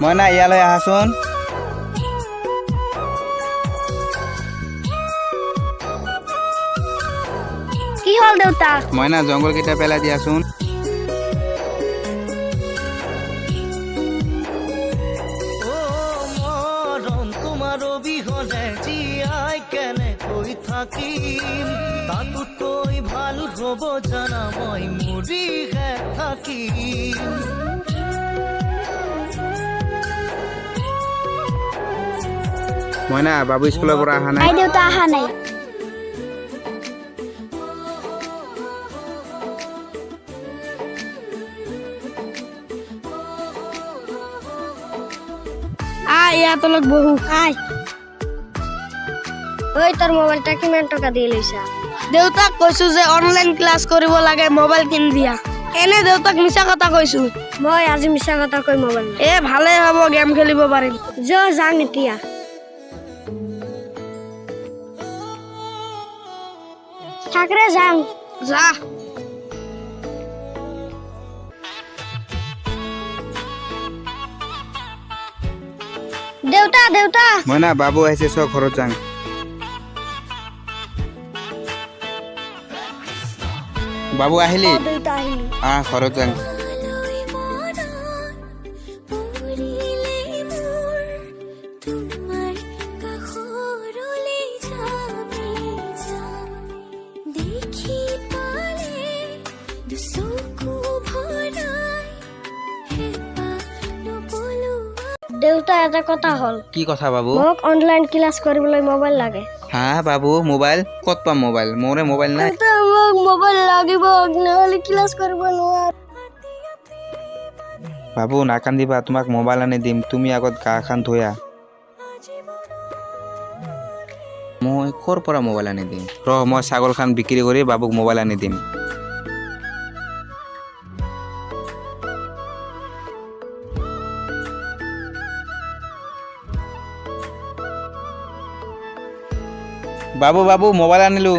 মইনা ইয়ালৈ আহাচোন। কি হল দেউতা? মইনা জঙ্গল কেইটা পেলাই দিয়াচোন। তোমাৰ অবিহনে জীয়াই থাকিম তাতোতকৈ ভাল হ'ব জানা মই মৰিহে থাকিম। মইনা বাবু স্কুলৰ পৰা অহা নাই। দেউতা অহা নাই। ইয়াত অলপ বহু আয়। ওই তোর মোবাইলটা কিমান টাকা দিয়ে লৈছা? দেউতাক কৈছো যে অনলাইন ক্লাস কৰিব লাগে মোবাইল কিন দিয়া। এনে দেউতাক মিছা কথা কৈছো। মই আজি মিছা কথা কৈ মোবাইল ভালে হ'ব গেম খেলিব পাৰিম। যাং এতিয়া। থাকৰে যাং। যা। দেউতা দেউতা মইনা বাবু আহিছে চ ঘৰত যাং। বাবু আহিলি? দেউতা আহিলি। ঘৰত যাং। দেউতা এটা কথা হল। কি কথা বাবু? মোক অনলাইন ক্লাস কৰিবলৈ মোবাইল লাগে। বাবু মোবাইল ক'ত পাম? মোবাইল মোৰে মোবাইল নাই। মোক মোবাইল লাগিব নহলে ক্লাস কৰিব নোৱাৰো। বাবু নাকান্দিবা, তোমাক মোবাইল আনি দিম। তুমি আগত গা খান ধুয়া। মই ক'ৰ পৰা মোবাইল আনি দিম? মই ছাগল খান বিক্ৰী কৰি বাবুক মোবাইল আনি দিম। বাবু বাবু মোবাইল আনিলো।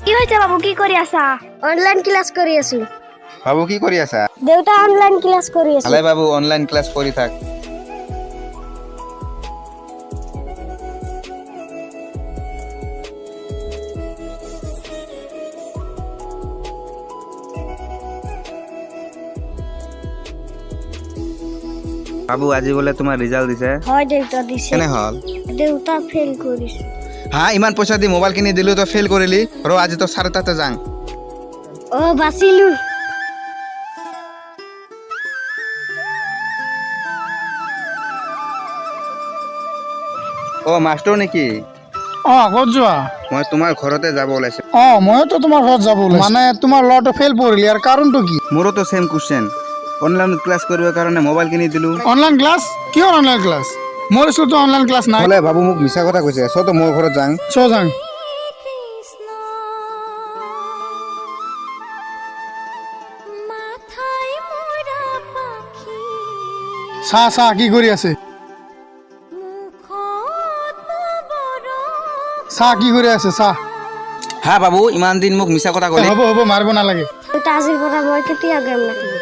কি হৈছে বাবু? কি কৰি আছা? অনলাইন ক্লাস কৰি আছো। বাবু কি কৰি আছা? দেউতা অনলাইন ক্লাস কৰি আছে। ভালে বাবু অনলাইন ক্লাস কৰি থাক। বাবু আজি বোলে তোমাৰ ৰিজাল্ট দিছে? হয় দেউতা দিছে। কেনে হল? দেউতা ফেল কৰিছে। ইমান পইচা দি মোবাইল কিনি দিলো তো ফেল কৰিলি। আজি তো চাৰে তাতে যাং। বাচিলো। মাষ্টৰ নেকি? ক'ত যোৱা? মই তোমাৰ ঘৰতে যাব ওলাইছো। মইতো তোমাৰ ঘৰত যাব ওলাইছো। মানে তোমাৰ ল'ৰাটো ফেল পৰিলে, ইয়াৰ কাৰণটো কি? মোৰোতো সেম কোশ্চেন। অনলাইন ক্লাস কৰিবৰ কাৰণে মোবাইল কিনি দিলো। Online class? কিহৰ অনলাইন ক্লাস? মোৰ স্কুলতো অনলাইন ক্লাস নাই। বোলে বাবু মোক মিছা কথা কৈছে। তো মোৰ ঘৰত যাং। যাং। চাহ কি কৰি আছে? চাহ কি কৰি আছে? চাহ বাবু ইমান দিন মোক মিছা কথা ক'লে। হ'ব মাৰিব নালাগে। আজিৰ পৰা মই কেতিয়া গেম নেখেলিম।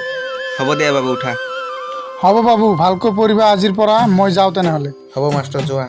হ'ব দিয়া বাবু উঠা। হ'ব বাবু ভালকৈ পঢ়িবা আজিৰ পৰা। মই যাওঁ তেনেহ'লে। হ'ব মাষ্টৰ যোৱা।